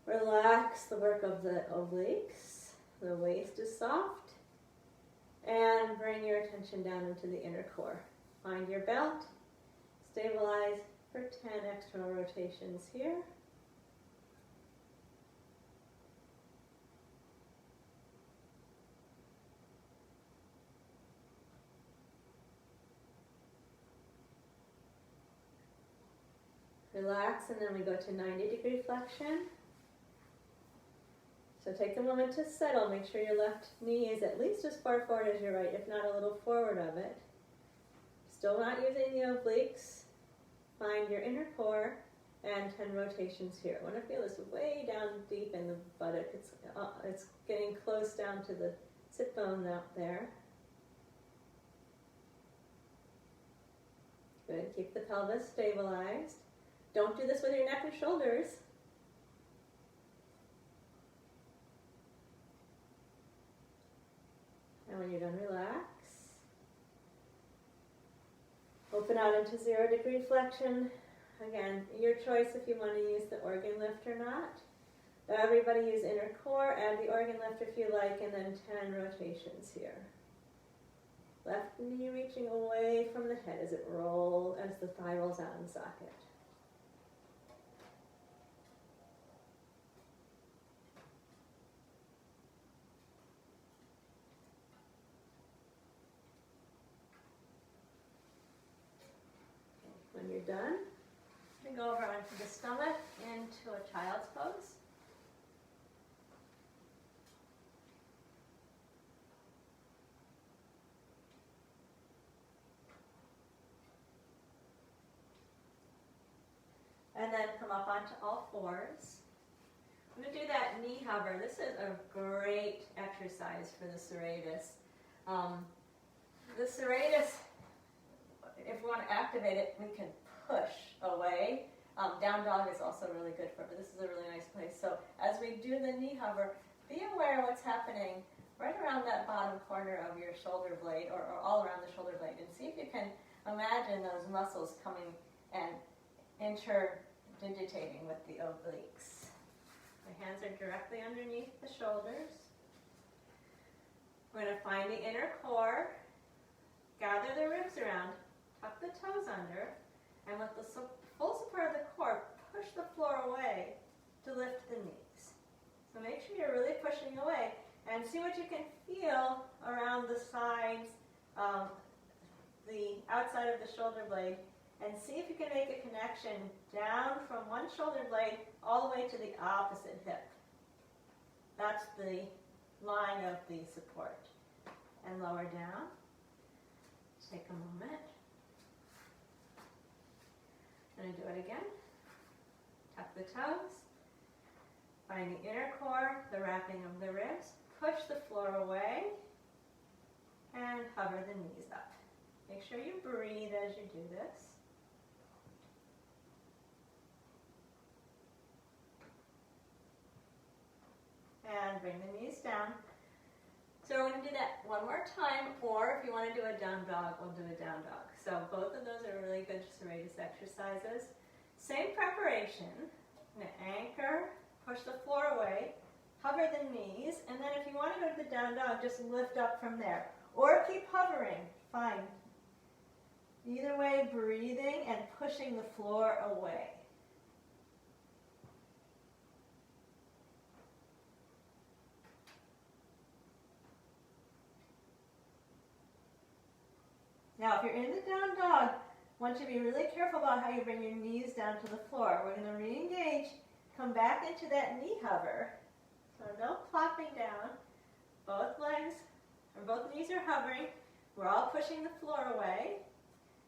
Relax the work of the obliques. The waist is soft. And bring your attention down into the inner core. Find your belt. Stabilize for 10 external rotations here. Relax, and then we go to 90-degree flexion. So take a moment to settle. Make sure your left knee is at least as far forward as your right, if not a little forward of it. Still not using the obliques. Find your inner core and 10 rotations here. I want to feel this way down deep in the buttock. It's getting close down to the sit bone out there. Good. Keep the pelvis stabilized. Don't do this with your neck and shoulders. And when you're done, relax. Open out into 0-degree flexion. Again, your choice if you want to use the organ lift or not. Everybody use inner core, add the organ lift if you like, and then 10 rotations here. Left knee reaching away from the head as the thigh rolls out in the socket. When you're done, we go over onto the stomach into a child's pose. And then come up onto all fours. I'm going to do that knee hover. This is a great exercise for the serratus. The serratus, if we want to activate it, we can push away. Down dog is also really good for it, but this is a really nice place. So as we do the knee hover, be aware of what's happening right around that bottom corner of your shoulder blade, or all around the shoulder blade, and see if you can imagine those muscles coming and interdigitating with the obliques. My hands are directly underneath the shoulders. We're going to find the inner core, gather the ribs around, tuck the toes under, and with the full support of the core, push the floor away to lift the knees. So make sure you're really pushing away, and see what you can feel around the sides, the outside of the shoulder blade, and see if you can make a connection down from one shoulder blade all the way to the opposite hip. That's the line of the support. And lower down. Take a moment. I'm going to do it again. Tuck the toes. Find the inner core, the wrapping of the ribs. Push the floor away. And hover the knees up. Make sure you breathe as you do this. And bring the knees down. So we're going to do that one more time, or if you want to do a down dog, we'll do a down dog. So both of those are really good serratus exercises. Same preparation. I'm going to anchor, push the floor away, hover the knees, and then if you want to go to the down dog, just lift up from there. Or keep hovering, fine. Either way, breathing and pushing the floor away. Now, if you're in the down dog, I want you to be really careful about how you bring your knees down to the floor. We're going to re-engage, come back into that knee hover. So no plopping down. Both legs, or both knees are hovering. We're all pushing the floor away.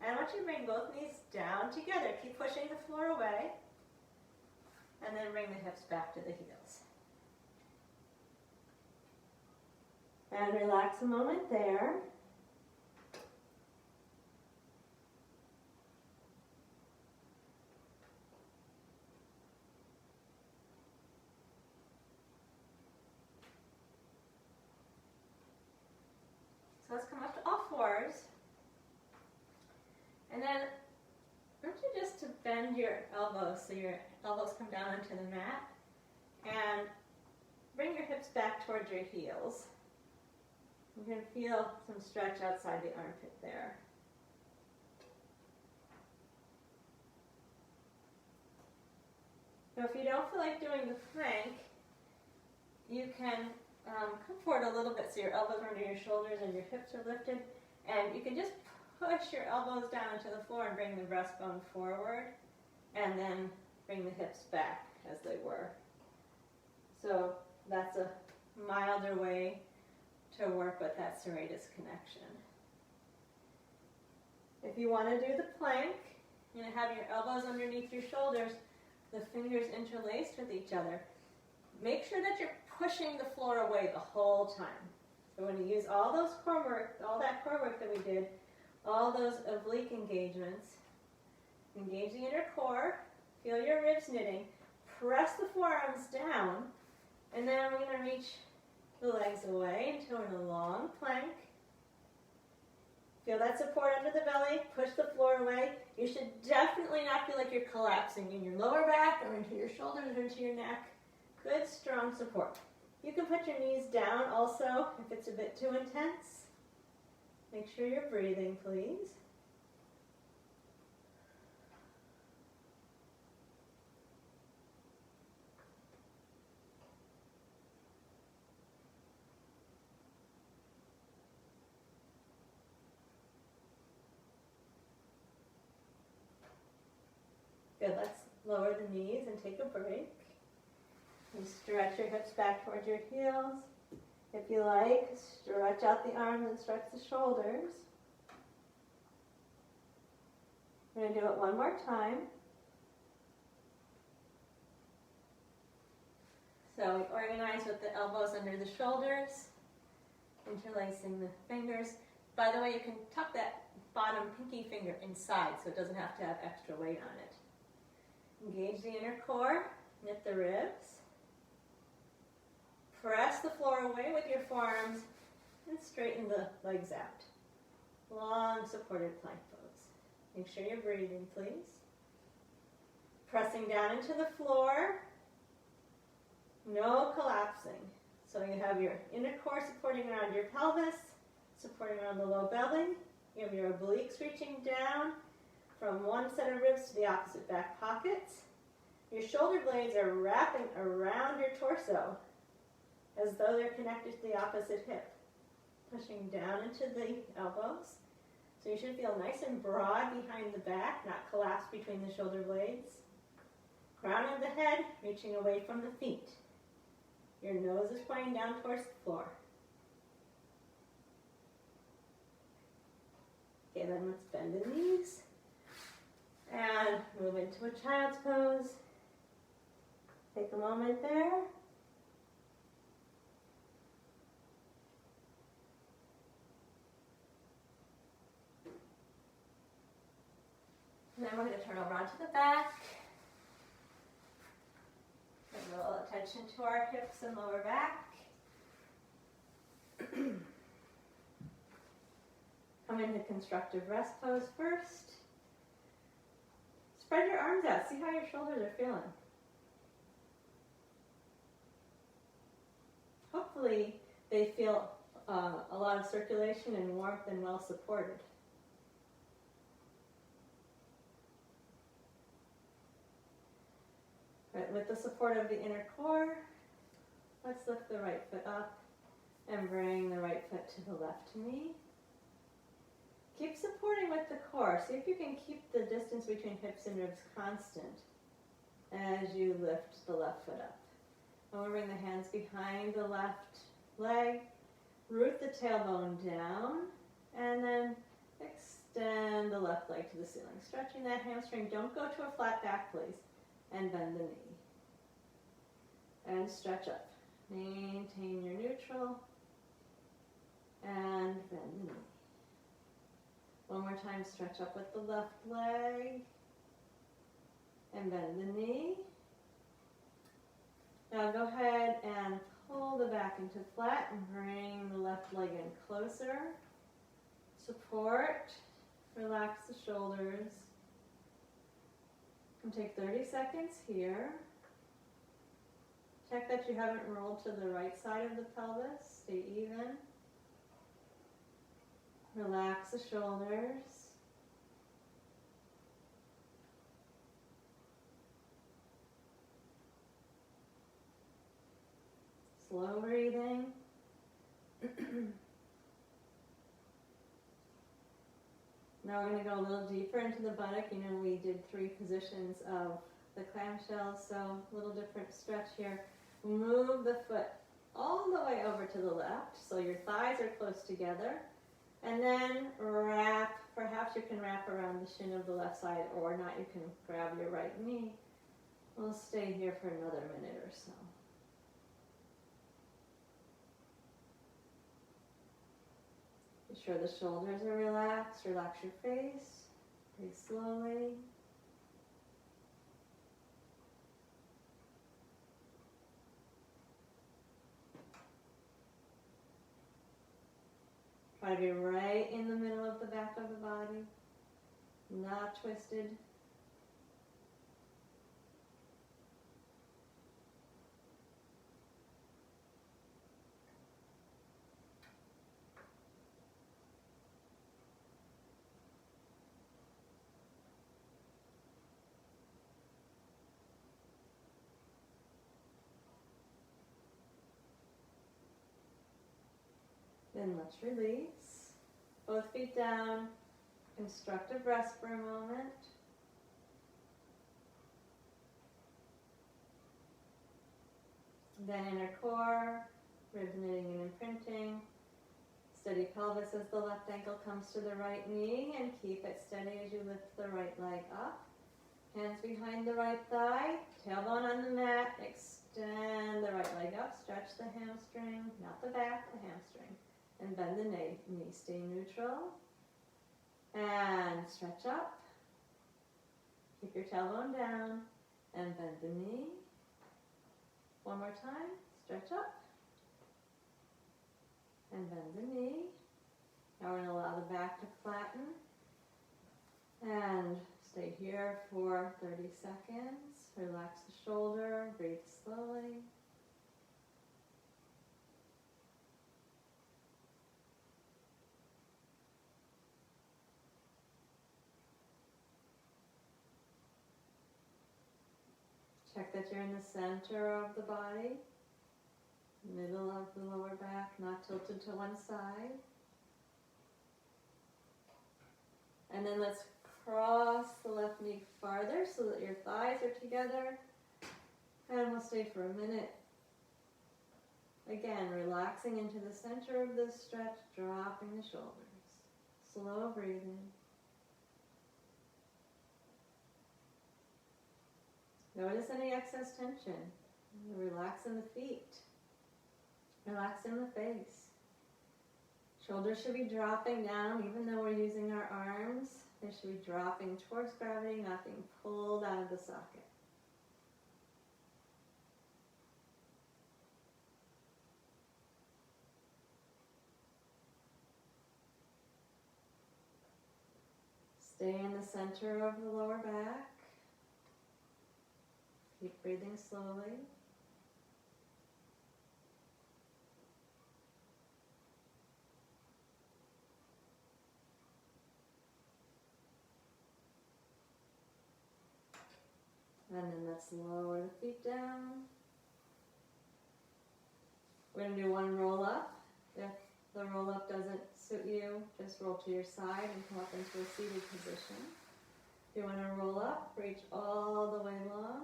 And I want you to bring both knees down together. Keep pushing the floor away. And then bring the hips back to the heels. And relax a moment there. So let's come up to all fours. And then I want you just to bend your elbows so your elbows come down onto the mat. And bring your hips back towards your heels. You can feel some stretch outside the armpit there. Now if you don't feel like doing the plank, you can come forward a little bit so your elbows are under your shoulders and your hips are lifted. And you can just push your elbows down into the floor and bring the breastbone forward. And then bring the hips back as they were. So that's a milder way to work with that serratus connection. If you want to do the plank, you're going to have your elbows underneath your shoulders, the fingers interlaced with each other. Make sure that you're pushing the floor away the whole time. So when you use all those core work, all that core work that we did, all those oblique engagements, engage the inner core, feel your ribs knitting, press the forearms down, and then we're going to reach the legs away until we're in a long plank. Feel that support under the belly, push the floor away. You should definitely not feel like you're collapsing in your lower back or into your shoulders or into your neck. Good, strong support. You can put your knees down also if it's a bit too intense. Make sure you're breathing, please. Good, let's lower the knees and take a break. You stretch your hips back towards your heels. If you like, stretch out the arms and stretch the shoulders. We're going to do it one more time. So we organize with the elbows under the shoulders, interlacing the fingers. By the way, you can tuck that bottom pinky finger inside so it doesn't have to have extra weight on it. Engage the inner core, knit the ribs. Press the floor away with your forearms and straighten the legs out. Long supported plank pose. Make sure you're breathing, please. Pressing down into the floor. No collapsing. So you have your inner core supporting around your pelvis, supporting around the low belly. You have your obliques reaching down from one set of ribs to the opposite back pockets. Your shoulder blades are wrapping around your torso as though they're connected to the opposite hip, pushing down into the elbows. So you should feel nice and broad behind the back, not collapse between the shoulder blades. Crown of the head reaching away from the feet. Your nose is pointing down towards the floor. Okay, then let's bend the knees and move into a child's pose. Take a moment there. And then we're going to turn over onto the back. Bring a little attention to our hips and lower back. Come into constructive rest pose first. Spread your arms out. See how your shoulders are feeling. Hopefully they feel a lot of circulation and warmth and well supported. Right, with the support of the inner core, let's lift the right foot up and bring the right foot to the left knee. Keep supporting with the core. See if you can keep the distance between hips and ribs constant as you lift the left foot up. And we'll bring the hands behind the left leg, root the tailbone down, and then extend the left leg to the ceiling. Stretching that hamstring. Don't go to a flat back, please. And bend the knee. And stretch up. Maintain your neutral. And bend the knee. One more time, stretch up with the left leg. And bend the knee. Now go ahead and pull the back into flat and bring the left leg in closer. Support. Relax the shoulders. And take 30 seconds here. Check that you haven't rolled to the right side of the pelvis. Stay even. Relax the shoulders. Slow breathing. Now we're going to go a little deeper into the buttock. You know, we did 3 positions of the clamshell, so a little different stretch here. Move the foot all the way over to the left, so your thighs are close together. And then wrap, perhaps you can wrap around the shin of the left side, or not, you can grab your right knee. We'll stay here for another minute or so. Be sure the shoulders are relaxed. Relax your face. Breathe slowly. Try to be right in the middle of the back of the body, not twisted. Then let's release. Both feet down. Constructive rest for a moment. Then inner core, ribs knitting and imprinting. Steady pelvis as the left ankle comes to the right knee, and keep it steady as you lift the right leg up. Hands behind the right thigh, tailbone on the mat. Extend the right leg up. Stretch the hamstring, not the back, the hamstring. And bend the knee. Stay neutral. And stretch up. Keep your tailbone down. And bend the knee. One more time. Stretch up. And bend the knee. Now we're going to allow the back to flatten. And stay here for 30 seconds. Relax the shoulder. Breathe slowly. Check that you're in the center of the body, middle of the lower back, not tilted to one side. And then let's cross the left knee farther so that your thighs are together. And we'll stay for a minute. Again, relaxing into the center of this stretch, dropping the shoulders. Slow breathing. Notice any excess tension. Relax in the feet. Relax in the face. Shoulders should be dropping down, even though we're using our arms. They should be dropping towards gravity, not being pulled out of the socket. Stay in the center of the lower back. Keep breathing slowly. And then let's lower the feet down. We're going to do one roll up. If the roll up doesn't suit you, just roll to your side and come up into a seated position. If you want to roll up, reach all the way long.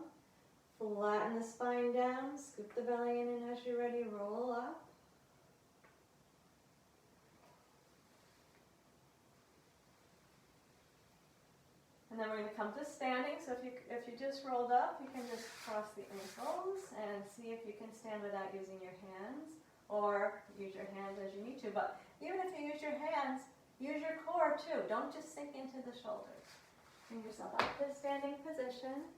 Flatten the spine down, scoop the belly in, and as you're ready, roll up. And then we're going to come to standing. So if you just rolled up, you can just cross the ankles and see if you can stand without using your hands, or use your hands as you need to. But even if you use your hands, use your core too. Don't just sink into the shoulders. Bring yourself up to a standing position.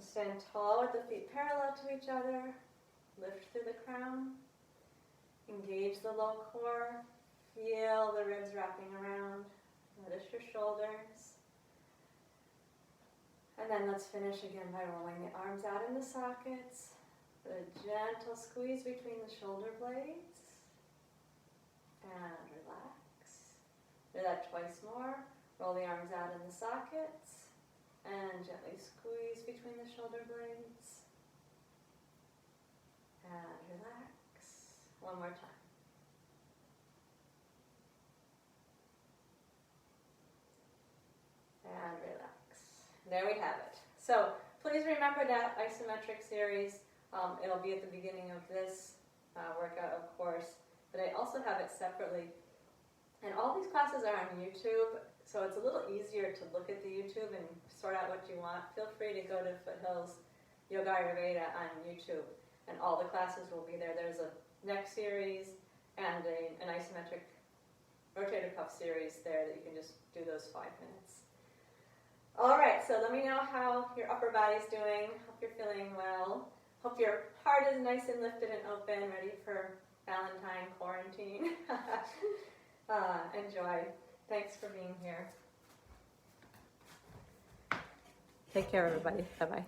Stand tall with the feet parallel to each other. Lift through the crown. Engage the low core. Feel the ribs wrapping around. Notice your shoulders. And then let's finish again by rolling the arms out in the sockets. Put a gentle squeeze between the shoulder blades. And relax. Do that twice more. Roll the arms out in the sockets. And gently squeeze between the shoulder blades. And relax. One more time. And relax. There we have it. So please remember that isometric series. It'll be at the beginning of this workout, of course, but I also have it separately. And all these classes are on YouTube, so it's a little easier to look at the YouTube and sort out what you want. Feel free to go to Foothills Yoga Ayurveda on YouTube, and all the classes will be there. There's a neck series and an isometric rotator cuff series there that you can just do those 5 minutes. All right, so let me know how your upper body's doing. Hope you're feeling well. Hope your heart is nice and lifted and open, ready for Valentine quarantine. Enjoy. Thanks for being here. Take care, everybody. Bye-bye.